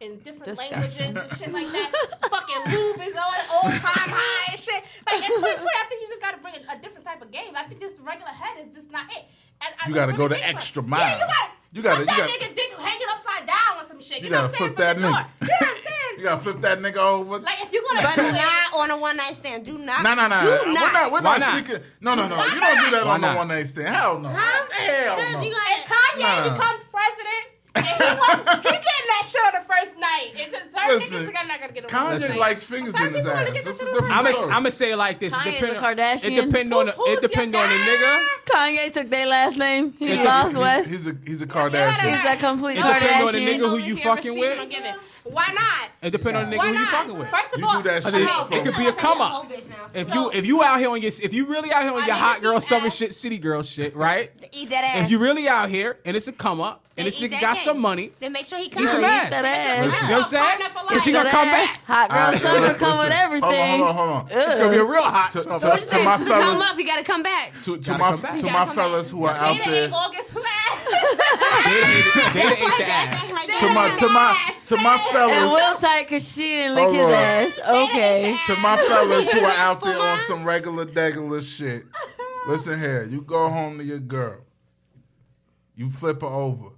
in different languages and shit like that. Fucking lube is all time high and shit. Like in 2020, I think you just gotta bring a different type of game. I think this regular head is just not it. You gotta go the extra mile. Yeah, you gotta that nigga dick hanging upside down or some shit. You know what I'm saying? Flip that nigga. You know what I'm saying? You gotta flip that nigga over. Like if you're gonna but not on a one night stand. Do not. No. We're not speaking. No. You don't do that on a one night stand. Hell no. Huh? Hell no. If Kanye becomes president, and he getting that shit on the first night. Listen, not gonna get Kanye likes fingers in his ass. That's a different story. I'm gonna say it like this. Kanye's a Kardashian. It depends on the nigga. Kanye took their last name. He lost West. He's a Kardashian. He's a complete It Kardashian. depends on the nigga who you fucking with. Why not? It depends on the nigga who you fucking with. First of all, it could be a come up. If you out here on if you really out here on your hot girl summer shit, city girl shit, right? Eat that ass. If you really out here and it's a come up and this nigga got some money, then make sure he comes. Eat some ass. That ass. You know what I'm saying? Because he gonna come back. Hot girl summer come with everything. Hold on. It's gonna be a real hot So summer. to my fellas, come up, you gotta come back. To my fellas who are out there. They ate the ass. To my fellas. And Will tight cause she didn't lick his ass. Okay. To my fellas who are out there on some regular shit. Listen here. You go home to your girl. You flip her over.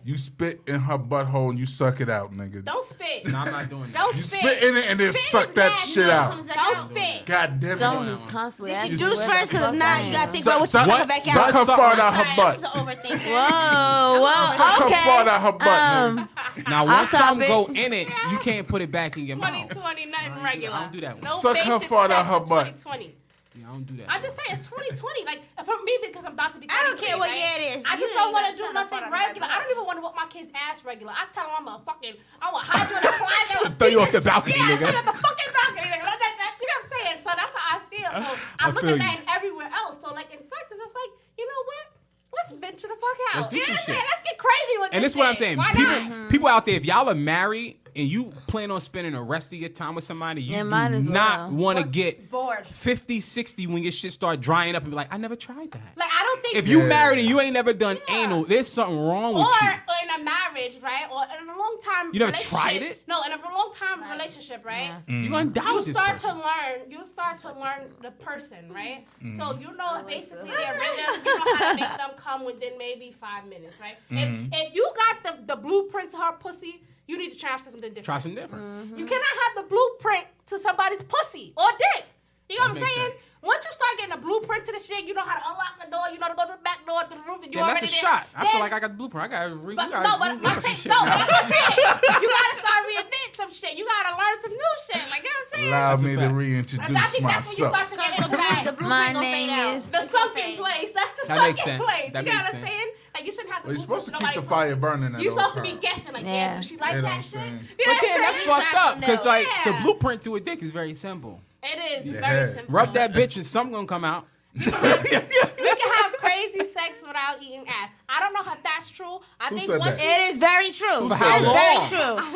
You spit in her butthole and you suck it out, nigga. Don't spit. No, I'm not doing that. Don't You spit. spit in it and then suck that shit out. Don't spit. God damn it. Someone who's constantly Did she asking juice where first? the Because if fuck not, I you am. gotta think about what you suck back Suck out. her fart out her butt. Whoa, Suck her fart okay. out her butt, nigga. Now, once something topic. go in it, you can't put it back in your mouth. 2020, nothing regular. I don't do that one. No Suck her basic fart out sex her in butt. 2020. Yeah, I don't do that. I'm just saying, it's 2020. Like, for me, because I'm about to be 33, I don't care what right? year it is. I You just don't don't want to even do suck my nothing fart out my regular. butt. I don't even want to whip my kid's ass regular. I tell him I want to hide you in the closet. Throw you off the balcony, yeah, nigga. throw you off the fucking balcony, nigga. You know what I'm saying? So that's how I feel. So I look feel at that you. in everywhere else. So, like, in sex, it's just like, you know what? Let's venture the fuck out. Let's do You know some what I'm shit. saying? Let's get crazy with this And this is what I'm shit. saying. Why People out there, if y'all are married and you plan on spending the rest of your time with somebody, you Yeah, do might as not well. want to get Bored. 50, 60 when your shit start drying up and be like, I never tried that. Like, I don't think... If you married and you ain't never done anal, there's something wrong with you. Or in a marriage, right? Or in a long time You never relationship. tried it? No, in a long time relationship, right? You gonna die You with this start person. you start to learn the person, right? So you know basically their rhythm, you know how to make them come within maybe 5 minutes, right? If you got the blueprint to her pussy, you need to try something different. Try some different. You cannot have the blueprint to somebody's pussy or dick. You know what I'm makes saying? sense. Once you start getting a blueprint to the shit, you know how to unlock the door, you know to go to the back door, to the roof, and you Yeah, that's already a shot. I Then- feel like I got the blueprint. I got to but no, but I'm saying, no, but that's what I'm saying. You gotta start reinventing some shit. You gotta learn some new shit. Like, you know what I'm saying? Allow That's a me to fact. I reintroduce think that's when you myself. start to get into that. My name is. The sunken place. That's the That makes sunken sense. place. That You know makes what I'm sense. saying? Like, you shouldn't have Well, you're supposed to nobody keep the fire burning at You're all supposed to be times. guessing, like, Yeah. yeah, she like You know what that I'm shit. saying? You But know then what I'm that's saying? fucked up because like the Yeah. blueprint to a dick is very simple. It is Yeah. very simple. Rub that bitch and something gonna come out. We can have crazy sex without eating ass. I don't know if that's true. I Who think said once that? It is very true. For It how is long? very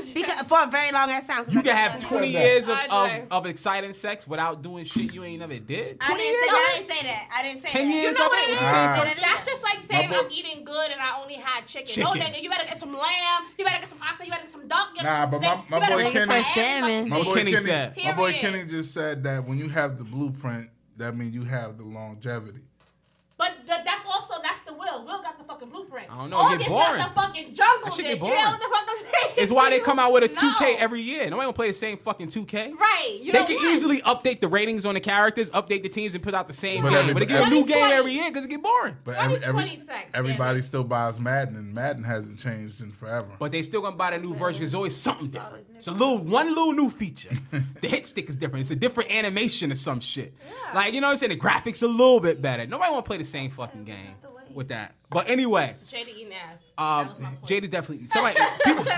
true. Because for a very long ass time. You can have 20 that? years Andre. of exciting sex without doing shit you ain't never did. I 20 didn't years say of that. I it? didn't say that. I didn't say 10 that. years You know of what it? it What is? you saying? That's just like saying My boy- I'm eating good and I only had chicken. No, Chicken. nigga, you better get some lamb. You better get some pasta. You better get some duck. You better Nah, get but some my steak. You better boy get some Kenny- ass, salmon. My fucking boy Kenny Kenny, said. my boy Period. Kenny just said that when you have the blueprint, that means you have the longevity. But that's the will. Will got the fucking blueprint. I don't know, it get August boring. got the fucking jungle That shit dick. get You know boring. what the fuck I'm saying? It's why they come out with a No. 2K every year. Nobody gonna play the same fucking 2K. Right. You They know can what? easily update the ratings on the characters, update the teams, and put out the same But game. every- But they get a new game 2020 every year because it get boring. But 2020 sex, everybody damn it. still buys Madden, and Madden hasn't changed in forever. But they still gonna buy the new version. There's always something different. It's one little new feature. The hit stick is different. It's a different animation or some shit. Like, you know what I'm saying? The graphics a little bit better. Nobody wanna play the same fucking game with that. But anyway, Jada eating ass. That was my point. Jada definitely. Somebody,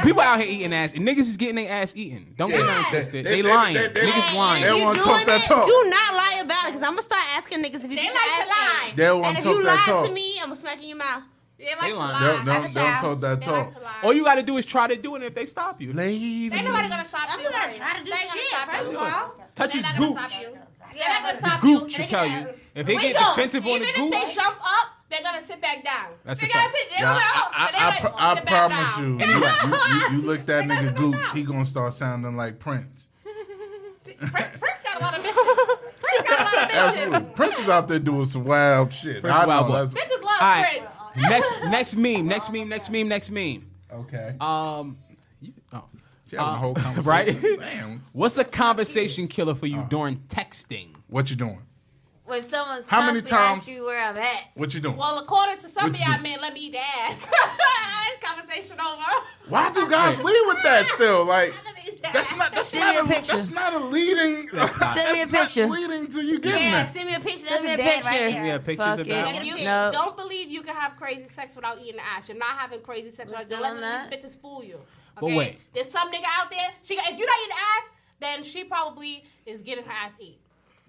people out here eating ass, and niggas is getting their ass eaten. Don't get nothing twisted. They lying. Niggas lying. They If you wanna doing talk that it, talk. do not lie about it. Because I'm going to start asking niggas if you They get your like to ass lie. ate. They want And to if talk you that lie talk. to me, I'm going to smack you in your mouth. They like They to lying. lie. Don't As a child. talk that They talk. like to lie. All you gotta do is try to do it if they stop you. Ladies, Ain't nobody gonna stop I'm you. not trying to do They ain't gonna shit, stop first you. of all. Touch They're his not gonna gooch. stop you. They're not gonna stop Gooch you. should tell you. If they We get go. defensive on the Even if they gooch, jump up, they're gonna sit back down. That's They're a gonna fact. sit. They're like, oh, so they're like, I sit back promise down. you look that nigga Gooch, he gonna start sounding like Prince. Prince got a lot of bitches. Prince got a lot of bitches. Absolutely. Prince is out there doing some wild shit. Prince I wild know boy. that's Bitches love All right. Prince. Next meme. okay. She having a whole conversation. Right? Damn. What's a conversation killer for you during texting? What you doing? When someone's How many constantly times- asking you where I'm at. What you doing? Well, according to some of What you y'all do? men, let me eat the ass. Conversation over. Why do guys lead with that still? Like that's not Send me a picture. that's not a leading. Send me a picture. Not leading to you getting Yeah, that. send me a picture. Send That's me a a dead picture. right Yeah, there. pictures Fuck of it. that If one. you No. don't believe you can have crazy sex without eating ass, you're not having crazy sex without doing letting that. these bitches fool you. But Okay? wait. There's some nigga out there. If you're not eating ass, then she probably is getting her ass eaten.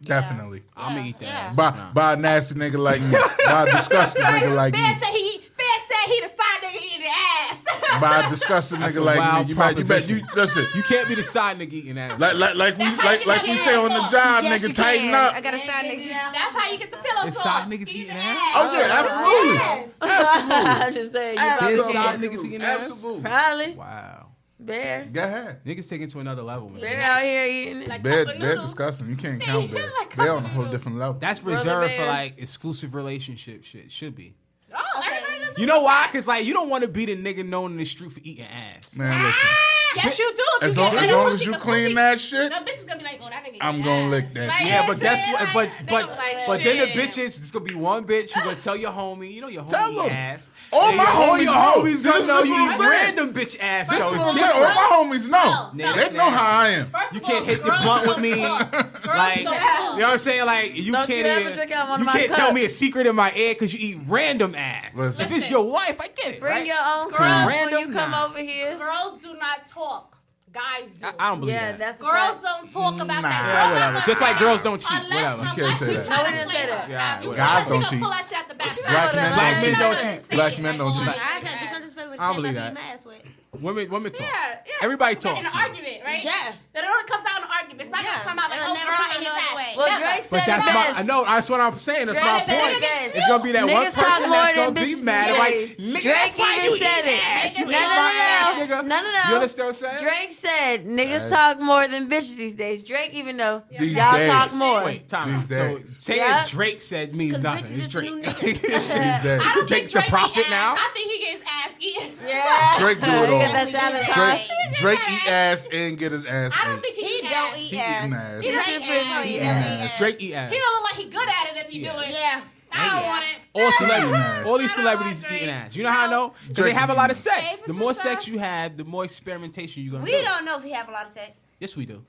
Definitely. I'm gonna eat that. Yeah. ass. By a nasty nigga like me. By a disgusting nigga like me. Ben said he the side nigga eating ass. By a disgusting That's nigga a like wild me. You proposition. listen. You can't be the side nigga eating ass. Like we That's how you like we get say on the it. job, Yes, nigga, you tighten can. up. I got a side nigga. That's how you get the pillow It's talk. side niggas eating the ass? Oh yeah, absolutely. Absolutely. I'm just saying. You There's probably side can. niggas eating ass? Absolutely. Probably. Wow. Bear. Go ahead. Niggas taking to another level, man. Bear out here eating it. Like They're cup of noodles. disgusting. You can't count Bear. Like They're on a cup of whole noodles. different level. That's Brother reserved for Bear. like exclusive relationship shit. Should be. Oh, everybody does You know why? Cause like you don't want to be the nigga known in the street for eating ass. Man, listen. Yes, you do. If As you long, get as, rid of long pussy, as you 'cause clean pussy- that shit, The bitch is gonna be like, oh, that nigga. I'm eat gonna ass. lick that Like, shit. Yeah, you but know guess what I'm what? saying? But They gonna be like, but then the shit. bitches, it's gonna be one bitch who gonna tell your homie, you know your Tell homie them. ass. All And my all homies your know. homies See, gonna know this is what you I'm eat saying. random bitch ass. That's though. what It's I'm different. saying. All my homies know. No, They know how I am. First You of can't all, hit the girls blunt with don't me. talk. Girls Like, you don't know talk. what I'm saying? Like, you Don't can't you ever even, drink out one of you my can't tell cups. me a secret in my ear because you eat random ass. Listen. If it's your wife, I get it. Bring right? your own Girls, cup when random you come nah. over here. Girls do not talk. Guys do. I don't believe Yeah, that. that's a Girls fact. don't talk about Nah. that. Yeah, whatever. Just like girls don't cheat. Unless, Whatever. You can't unless say you that. try No, to we didn't play say her. that. Yeah, You whatever. Guys she don't gonna cheat. pull that shit out the back. Black men Black men don't Say cheat. it. Black men don't Like, cheat. oh, I yeah. said, bitch, don't just play with I don't the same believe I beat that. my ass with. Women talk. Yeah, yeah. Everybody Get talks. in an man. argument, right? Yeah. Then it only comes down to argument. It's not Yeah. gonna come out like, It'll oh, never girl, come I ate no his other ass. way. Well, Never. Drake But said it that's my. best. I know. That's what I'm saying. That's Drake my said it point. best. It's gonna be that one Niggas talk person more that's than gonna be bitches mad. these Like, days. nigga, Drake that's why even you said eat it. ass. You No, eat no, my no, ass, no. nigga. No, no, no. You understand what I'm saying? Drake said niggas Right. talk more than bitches these days. Drake even though These y'all days. talk more. Wait, time out. These So days. saying Yeah. Drake said means 'Cause nothing. bitches It's is the new Drake. These days. I don't think Drake's the Drake prophet eat now? ass. I think he gets ass eaten. Yeah. Drake do it He all. got that salad Drake, toss. Drake eat ass and get his ass I don't ate. think he He eat don't ass. eat He ass. eating ass. He Drake too ass. pretty He to eat don't ass. eat ass. Drake eat ass. He don't look like he good at it if he Yeah. do it. Yeah. I don't Yeah. want it. All celebrities, ass. all these I don't celebrities want eating Drake. ass. You know how I know? 'Cause they Drake have a is lot of eating sex. Hey, The more Patricia. sex you have, the more experimentation you're gonna We do. don't know if he have a lot of sex. Yes, we do.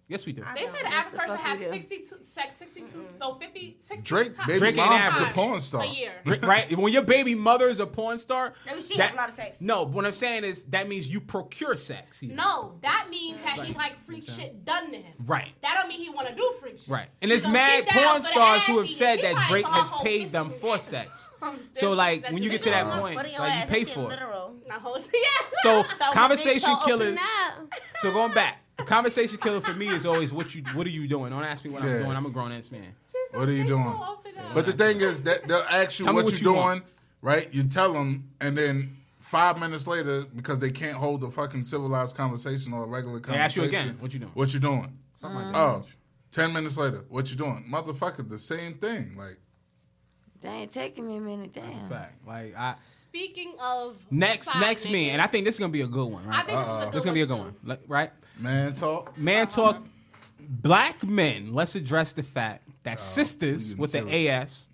Yes, we do. They said the Yes, average the person fuck has we do. 62 sex, 62, no 50, 60 Drake, times baby Drake ain't mom's a average. porn star. a year. Right? When your baby mother is a porn star, Maybe she that- has a lot of sex. no, what I'm saying is that means you procure sex. even. No, that means that he Right. like freak shit done to him. Right. That don't mean he want to do freak shit. Right. And He there's gonna mad sit down porn for the stars ass who have eating. said She that probably Drake call has her whole paid fist them in for his ass. sex. There's So like that- when you get this to is that wrong. point, Foot in your like ass. you pay That shit for it. literal. Not whole- yeah. So So conversation open killers. up. So going back, the conversation killer for me is always what are you doing? Don't ask me what Yeah. I'm doing. I'm a grown ass man. What are you doing? But the thing is that they'll ask you Tell me what what you're you doing, want. right? You tell them, and then 5 minutes later, because they can't hold a fucking civilized conversation or a regular They conversation. ask you again, what you doing? What you doing? Something like that. Oh, 10 minutes later, what you doing? Motherfucker, the same thing. Like, They ain't taking me a minute. Damn. Fact. Like Speaking of next side me, niggas, and I think this is gonna be a good one, I right? think this is a good This is gonna be a good too. one, Like, right? man talk. Man talk. Black men. Let's address the fact that sisters you with the serious.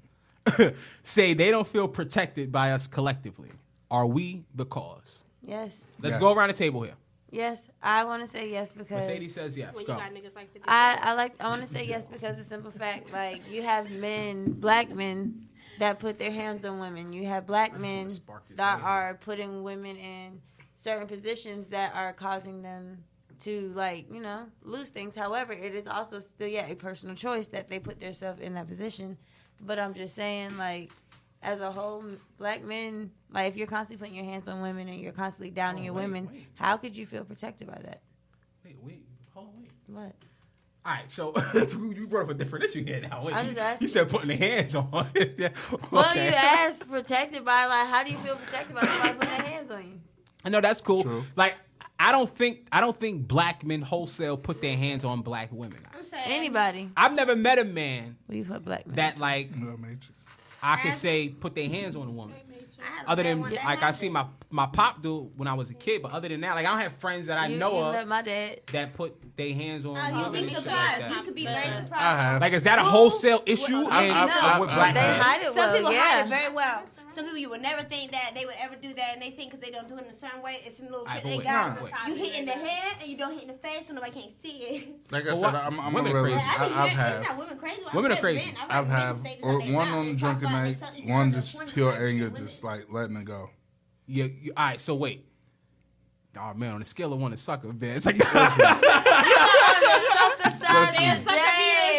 AS say they don't feel protected by us collectively. Are we the cause? Yes. Let's Yes. go around the table here. Yes. I want to say yes because Mercedes says yes. When you Go. got niggas like 50 I want to say yes because the simple fact, like, you have men, black men, that put their hands on women. You have black men that are putting women in certain positions that are causing them to, like, you know, lose things. However, it is also still, a personal choice that they put themselves in that position. But I'm just saying, like, as a whole, black men, like, if you're constantly putting your hands on women and you're constantly downing your women, how could you feel protected by that? Wait. Hold on, wait. What? All right, so you brought up a different issue here now. Wait, I'm just asking. you said putting the hands on. Yeah, Well, okay. you asked protected by, like, how do you feel protected by somebody putting their hands on you? I know that's cool. True. Like, I don't think black men wholesale put their hands on black women. I'm saying Anybody. I've never met a man Well, you put black men. that like The Matrix. I could say put their hands on a woman. I have Other met than one that like I happened. see my pop do when I was a kid, but other than that, like I don't have friends that I you know met of my dad. that put their hands on You'd women be and shit like surprised. that. You could be very surprised. I have. Like, is that a Who- wholesale issue? Well, in, I- with I- black They I- men? hide it Some well, people yeah. hide it very well. Some people you would never think that they would ever do that, and they think because they don't do it in a certain way, it's a little Alright, trick but they wait, got. wait. You hit in the head and you don't hit in the face, so nobody can't see it. Like I But said, what- I'm a women are realist. crazy. I I've it's had. not women crazy. Women are I've crazy. been- I've been had say this or out their one mouth. on They drunken talk about it, night, they tell each one other just 20 pure times anger, women. just like letting it go. All right, so wait. Oh man, on a scale of 1 to sucker, man, it's like Listen,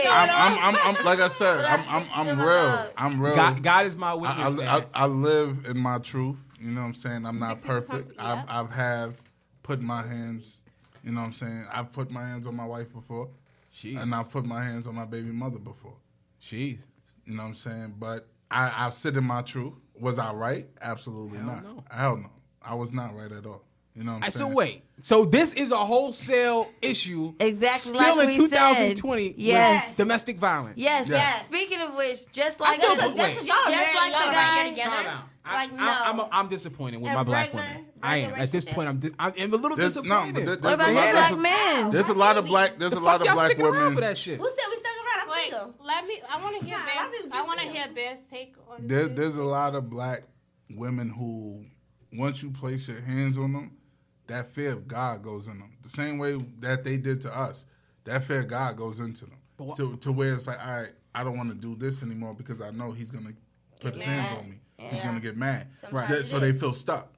I'm like I said, I'm real. I'm real. God is my witness. man. I live in my truth. You know what I'm saying? I'm not 60 perfect. times, yeah. I've have put my hands. You know what I'm saying? I've put my hands on my wife before, Jeez. and I've put my hands on my baby mother before. Jeez. You know what I'm saying? But I sit in my truth. Was I right? Absolutely Hell not. no. Hell no. I was not right at all. You know what I'm So saying? wait. So this is a wholesale issue. Exactly Still like in we 2020 said. Yes. with domestic violence. Yes. Yes. Speaking of which, just like feel the, that way. Just 'cause y'all Just married, like y'all the right guy- here together. Time out. Like, no. I'm disappointed with And my black regular- women. I am. regular At this point, I'm a little There's- no, disappointed. but there- what about there's a your lot- black there's a- men? There's a lot of black. There's the a lot fuck of y'all black sticking around women. for that shit? Who said we stuck around? I'm Wait, single. I want to hear Nah, I Bear's. think I this want to is- hear Bear's take on There's this. there's a lot of black women who, once you place your hands on them, that fear of God goes in them. The same way that they did to us, that fear of God goes into them. But what- To where it's like, all right, I don't want to do this anymore because I know he's gonna put his hands on me. He's Yeah. gonna get mad. Sometimes Right. it So they is. feel stuck.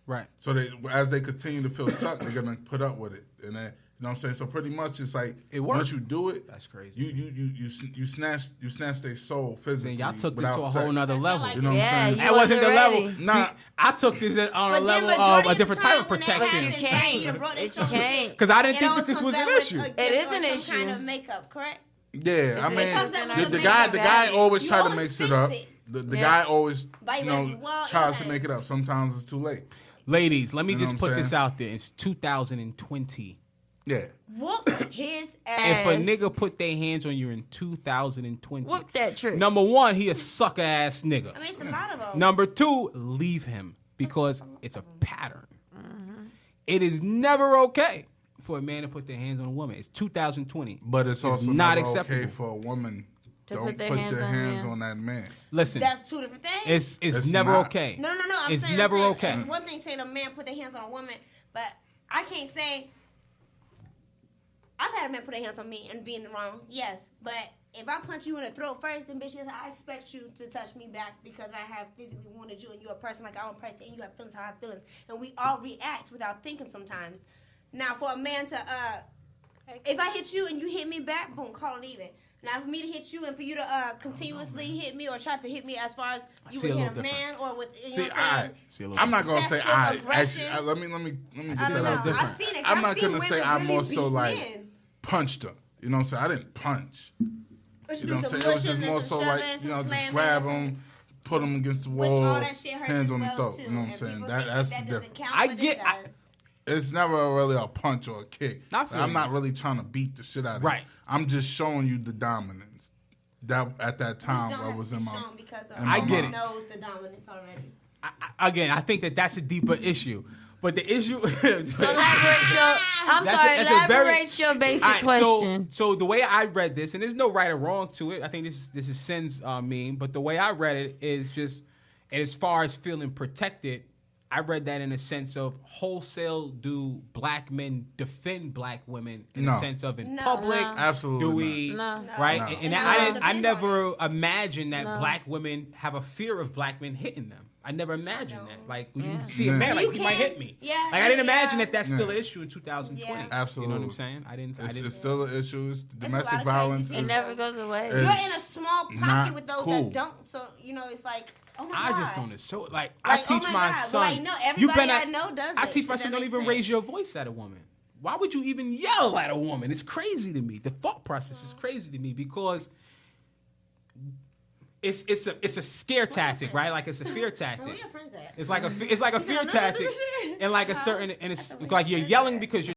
Right. So as they continue to feel stuck, they're gonna put up with it, and then, you know what I'm saying. So pretty much, it's like It works. once you do it, That's crazy. you snatch their soul physically. Then y'all took this without to a sex. whole nother level. like You know what Yeah, I'm saying? you That wasn't the wasn't level. ready. Nah. See, I took this on a But then level majority of a the different time type of when that protection. But you happens, can't. you done brought But this you some can't. shit. Because I didn't It think always that this comes was back an with issue. a gift It is or an some kind issue. of makeup, correct? Yeah, I It mean, comes up with the a guy makeup. always You try to always mix it fix up. it. The Yeah. guy always, Buy you whatever know, you want, tries to everything. make it up. Sometimes it's too late. Ladies, let me You know just what I'm put this saying? out there. It's 2020. Yeah, Whoop his If ass. a nigga put their hands on you in 2020, Whoop that trick. number one, he a sucker ass nigga. I mean, it's a lot of them. Number two, leave him because it's a pattern. It is never okay for a man to put their hands on a woman. It's 2020. but it's also not never acceptable. okay for a woman. To Don't put their put hands your on hands you. on that man. Listen, That's two different things. it's It's never not. okay. No. It's I'm never saying, okay. It's one thing saying a man put their hands on a woman, but I can't say. I've had a man put their hands on me and be in the wrong. Yes, but if I punch you in the throat first, then bitch, I expect you to touch me back because I have physically wanted you and you're a person like I'm a person and you have feelings how I have feelings, and we all react without thinking sometimes. Now, for a man to if I hit you and you hit me back, boom, call it even. Now, for me to hit you and for you to continuously hit me or try to hit me as far as you see would a hit a little man or with, you know See, what I'm saying? See a little I'm not gonna say Excessive I. aggression. Actually, let me get I that don't know. out. different. I've seen it. I'm I've not seen gonna say women I really more so beat like men. punched her. You know what I'm saying? I didn't punch. But You know what I'm some saying? It was mushing just and more some so like, shoving, you know, some just slamming grab and some- them, put them against the Which wall, all that shit hurts hands as on the well, throat. too. You know what I'm And saying? people That's think the that difference. doesn't count, I but it get- I- does. It's never really a punch or a kick. I feel I'm you. not really trying to beat the shit out of you. Right. I'm just showing you the dominance that at that Which time don't I have was to in be my. shown because of in my I get it. knows the dominance already. Again, I think that's a deeper issue. But the issue. So elaborate your. I'm That's sorry. a very- Elaborate your basic All right, question. So the way I read this, and there's no right or wrong to it. I think this is Sin's meme. But the way I read it is just, as far as feeling protected, I read that in a sense of wholesale. Do black men defend black women in No. a sense of in No. public? No. Absolutely Do we? No. Right? No. And No. I No. never imagined that No. black women have a fear of black men hitting them. I never imagined No. that. Like when Yeah. you see a Yeah. man, like You he might can't- hit me. yeah, Like I didn't yeah. imagine that that's still Yeah. an issue in 2020. Yeah. You know what I'm Absolutely. saying? I didn't. It's still an issue. It's a lot domestic of violence. crazy It Is, never goes away. It's You're in a small not pocket with those cool. that don't. So you know, it's like, oh my I God. just don't associate. Like Like, I teach oh my God. son. Well, like, no, you everybody better. I know does I it. teach my Does son that don't make even sense? raise your voice at a woman. Why would you even yell at a woman? It's crazy to me. The thought process is crazy to me because it's a scare tactic, right? Like it's a fear tactic. Where your friends at? It's like a fear tactic, and like a certain, and it's like you're yelling because you're